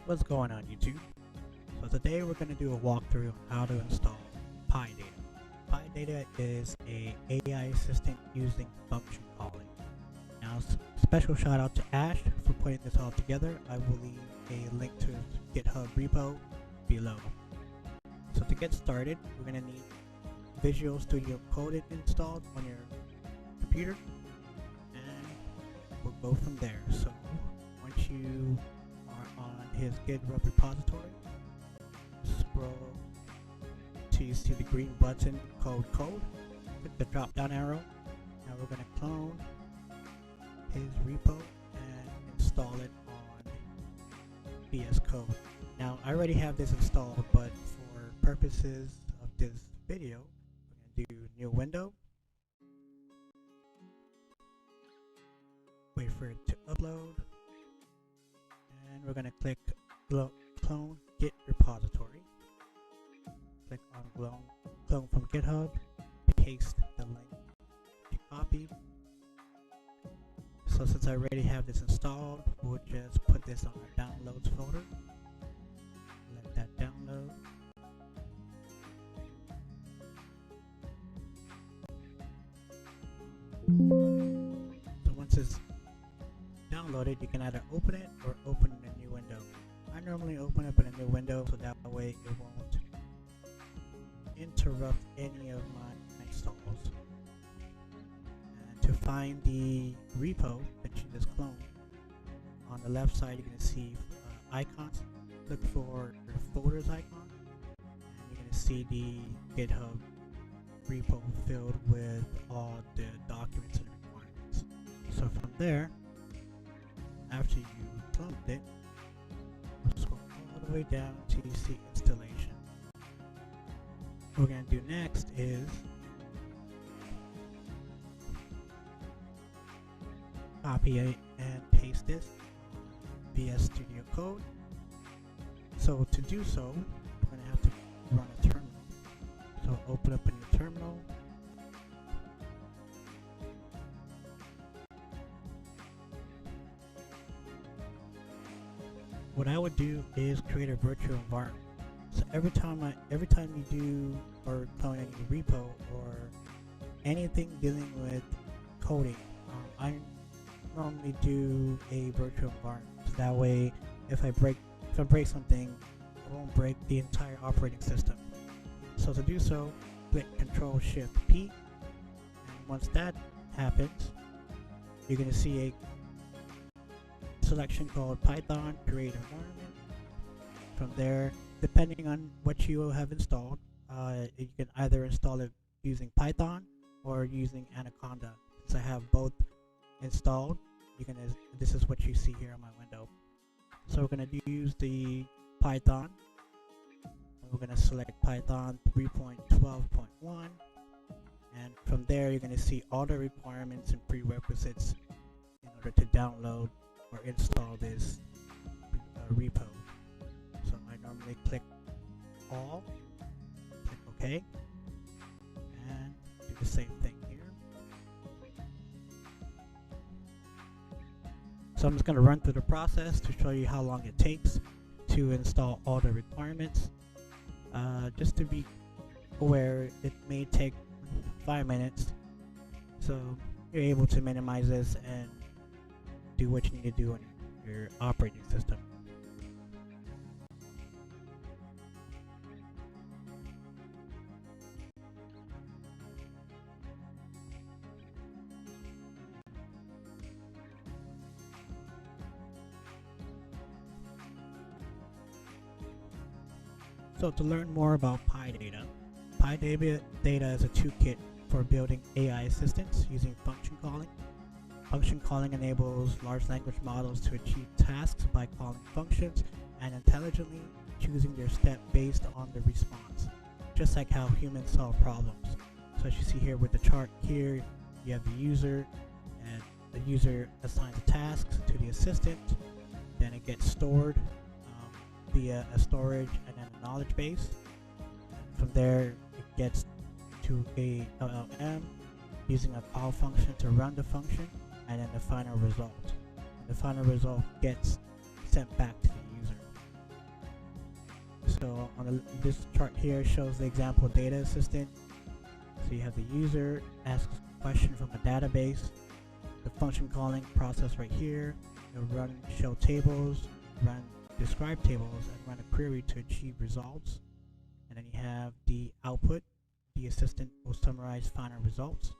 What's going on YouTube? So today we're going to do a walkthrough on how to install PhiData. PhiData is a AI assistant using function calling. Now special shout out to Ash for putting this all together. I will leave a link to his GitHub repo below. So to get started, we're going to need Visual Studio Code installed on your computer, and we'll go from there. So once you are on his GitHub repository, scroll till you see the green button code. Click the drop down arrow. Now we're going to clone his repo and install it on VS Code. Now I already have this installed, but for purposes of this video, we're going to do new window. Wait for it to upload, and we're going to click clone git repository. Click on clone from GitHub, paste the link you copied. So since I already have this installed, we'll just put this on our downloads folder. Let that download. So once it's downloaded, you can either open it or open in a new window. I normally open up in a new window so that way it won't interrupt any of my installs. And to find the repo that you just cloned, on the left side you're going to see icons. Look for the folders icon, and you're going to see the GitHub repo filled with all the documents and requirements. So from there, after you cloned it, scroll all the way down till you see installation. What we're going to do next is copy it and paste this via Studio Code. So to do so, we're going to have to run a terminal. So open up a new terminal. What I would do is create a virtual environment. So every time you do or clone any repo or anything dealing with coding, I normally do a virtual environment. So that way, if I break something, it won't break the entire operating system. So to do so, click Control-Shift-P, and once that happens, you're going to see a selection called Python Create Environment. From there, depending on what you have installed, you can either install it using Python or using Anaconda. Since I have both installed, this is what you see here on my window. So we're going to use the Python. We're going to select Python 3.12.1, and from there you're going to see all the requirements and prerequisites in order to download or install this repo. So I normally click all, click OK, and do the same thing here. So I'm just going to run through the process to show you how long it takes to install all the requirements. Just to be aware, it may take 5 minutes, so you're able to minimize this and do what you need to do on your operating system. So to learn more about PhiData, PhiData is a toolkit for building AI assistants using function calling. Function calling enables large language models to achieve tasks by calling functions and intelligently choosing their step based on the response, just like how humans solve problems. So as you see here with the chart here, you have the user, and the user assigns the tasks to the assistant, then it gets stored via a storage and then a knowledge base. From there, it gets to a LLM using a call function to run the function, and then the final result. And the final result gets sent back to the user. So this chart here shows the example data assistant. So you have the user asks a question from a database, the function calling process right here, you'll run show tables, run describe tables, and run a query to achieve results. And then you have the output. The assistant will summarize final results.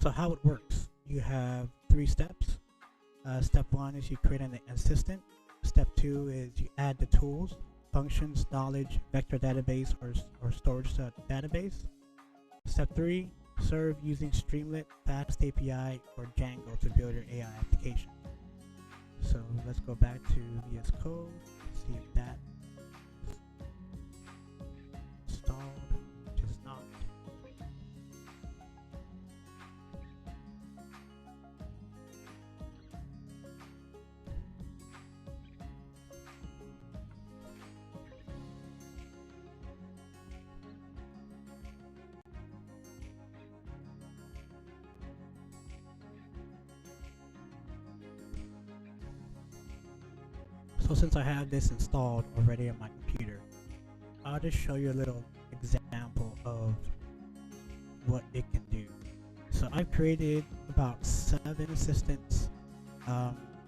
So how it works, you have 3 steps. Step 1 is you create an assistant. Step 2 is you add the tools, functions, knowledge, vector database, or storage database. Step 3, serve using Streamlit, Fast API, or Django to build your AI application. So let's go back to VS Code, see if that is installed, which is not. So since I have this installed already on my computer, I'll just show you a little example of what it can do. So I've created about 7 assistants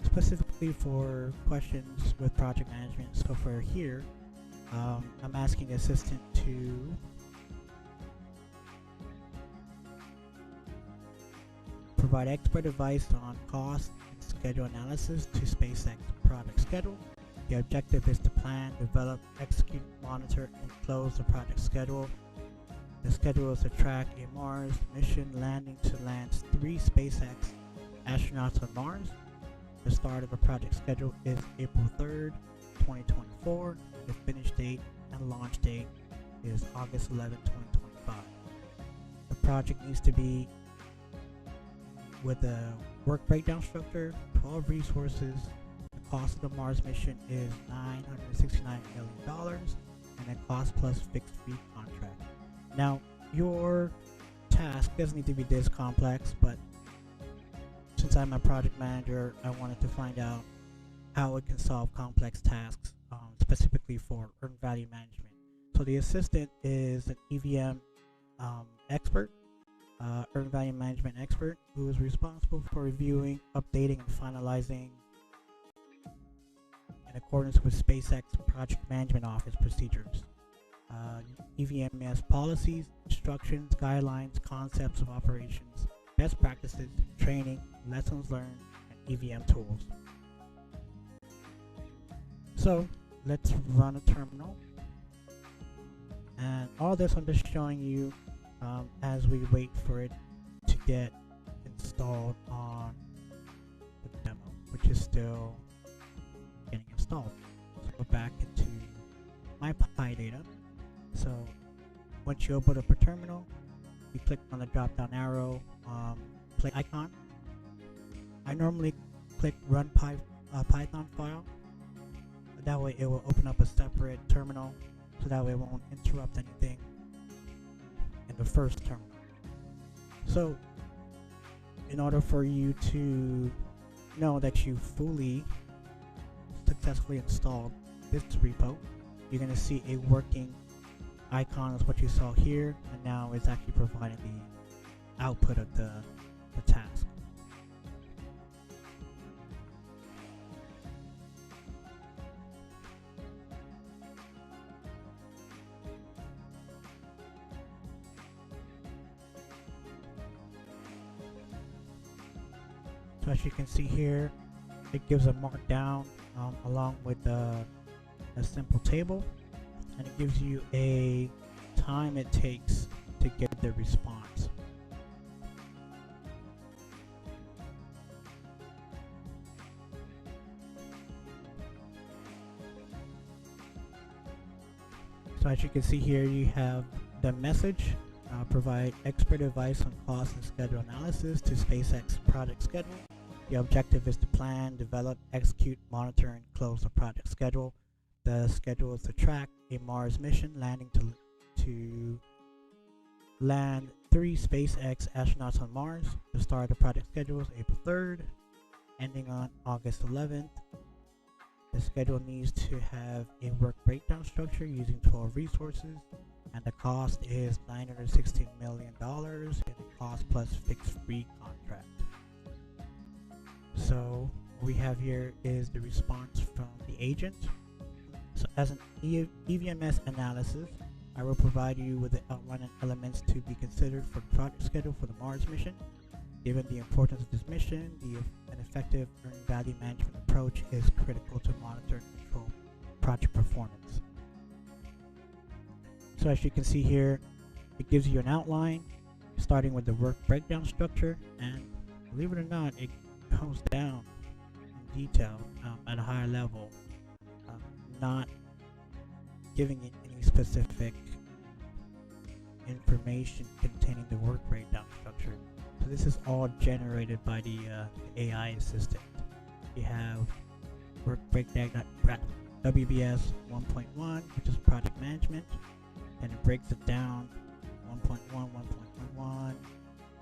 specifically for questions with project management. So for here, I'm asking the assistant to provide expert advice on cost and schedule analysis to SpaceX project schedule. The objective is to plan, develop, execute, monitor, and close the project schedule. The schedule is to track a Mars mission landing to land 3 SpaceX astronauts on Mars. The start of the project schedule is April 3rd, 2024. The finish date and launch date is August 11, 2025. The project needs to be with a work breakdown structure, 12 resources. The cost of the Mars mission is $969 million, and a cost plus fixed fee contract. Now, your task doesn't need to be this complex, but since I'm a project manager, I wanted to find out how it can solve complex tasks, specifically for earned value management. So the assistant is an EVM expert, earned value management expert, who is responsible for reviewing, updating, and finalizing in accordance with SpaceX Project Management Office procedures, EVMS policies, instructions, guidelines, concepts of operations, best practices, training, lessons learned, and EVM tools. So let's run a terminal, and all this I'm just showing you as we wait for it to get installed on the demo, which is still getting installed. So go back into my PhiData. So once you open up a terminal, you click on the drop down arrow play icon. I normally click run Python file. That way it will open up a separate terminal, so that way it won't interrupt anything in the first terminal. So in order for you to know that you fully successfully installed this repo, you're going to see a working icon is what you saw here, and now it's actually providing the output of the task. So as you can see here, it gives a markdown along with a simple table, and it gives you a time it takes to get the response. So as you can see here, you have the message, provide expert advice on cost and schedule analysis to SpaceX project schedule. The objective is to plan, develop, execute, monitor, and close the project schedule. The schedule is to track a Mars mission landing to land 3 SpaceX astronauts on Mars. The start of the project schedule is April 3rd, ending on August 11th. The The schedule needs to have a work breakdown structure using 12 resources, and the cost is $916 million in a cost plus fixed fee contract. So what we have here is the response from the agent. So as an EVMS analysis, I will provide you with the outline and elements to be considered for the project schedule for the Mars mission. Given the importance of this mission, an effective earned value management approach is critical to monitor and control project performance. So as you can see here, it gives you an outline, starting with the work breakdown structure, and believe it or not, it goes down in detail at a higher level, not giving it any specific information containing the work breakdown structure. So this is all generated by the AI assistant. You have work breakdown WBS 1.1, which is project management, and it breaks it down 1.1, 1.11,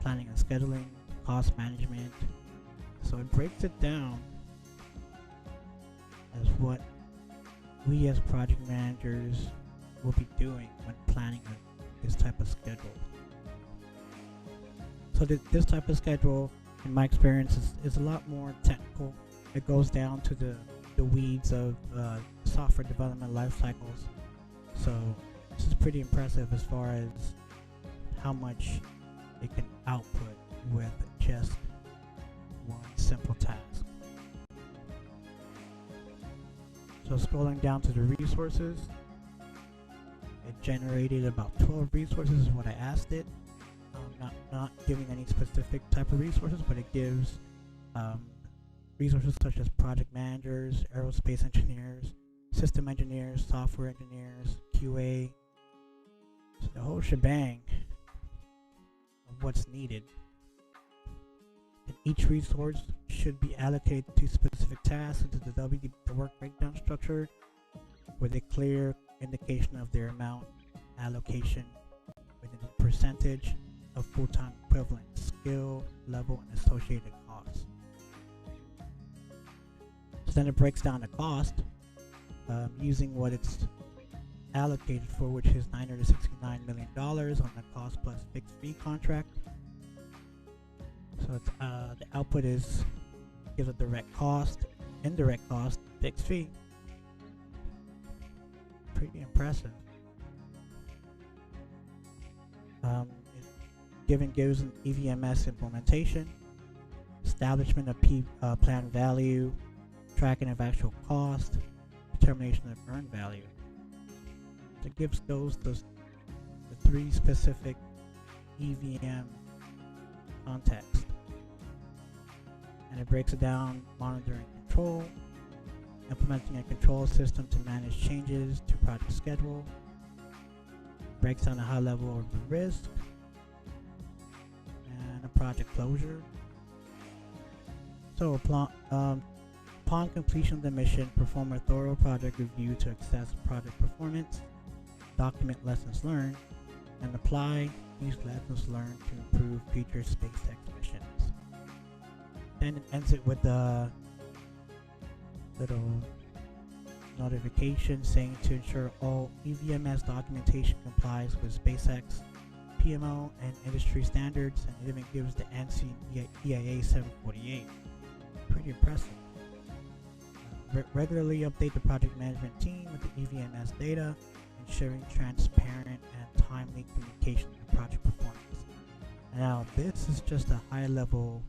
planning and scheduling, cost management. So it breaks it down as what we as project managers will be doing when planning this type of schedule. So this type of schedule, in my experience, is a lot more technical. It goes down to the weeds of software development life cycles. So this is pretty impressive as far as how much it can output with just one simple task. So scrolling down to the resources, it generated about 12 resources is what I asked it. Not giving any specific type of resources, but it gives resources such as project managers, aerospace engineers, system engineers, software engineers, QA, so the whole shebang of what's needed. And each resource should be allocated to specific tasks into the work breakdown structure with a clear indication of their amount allocation within a percentage of full-time equivalent skill level and associated costs. So then it breaks down the cost using what it's allocated for, which is $969 million on the cost plus fixed fee contract. So it's, the output gives a direct cost, indirect cost, fixed fee. Pretty impressive. Gives an EVMS implementation, establishment of planned value, tracking of actual cost, determination of earned value. So it gives the three specific EVM context, and it breaks it down: monitoring control, implementing a control system to manage changes to project schedule, breaks down a high level of the risk, and a project closure. So upon completion of the mission, perform a thorough project review to assess project performance, document lessons learned, and apply these lessons learned to improve future SpaceX missions. Then it ends it with a little notification saying to ensure all EVMS documentation complies with SpaceX PMO and industry standards, and it even gives the ANSI EIA 748. Pretty impressive. Regularly update the project management team with the EVMS data, ensuring transparent and timely communication of project performance. Now, this is just a high-level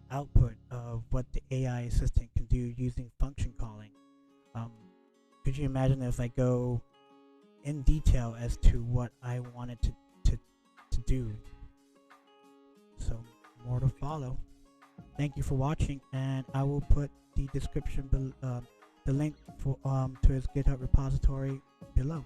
output of what the AI assistant can do using function calling. Could you imagine if I go in detail as to what I wanted to do? So more to follow. Thank you for watching, and I will put the description, the link for to his GitHub repository below.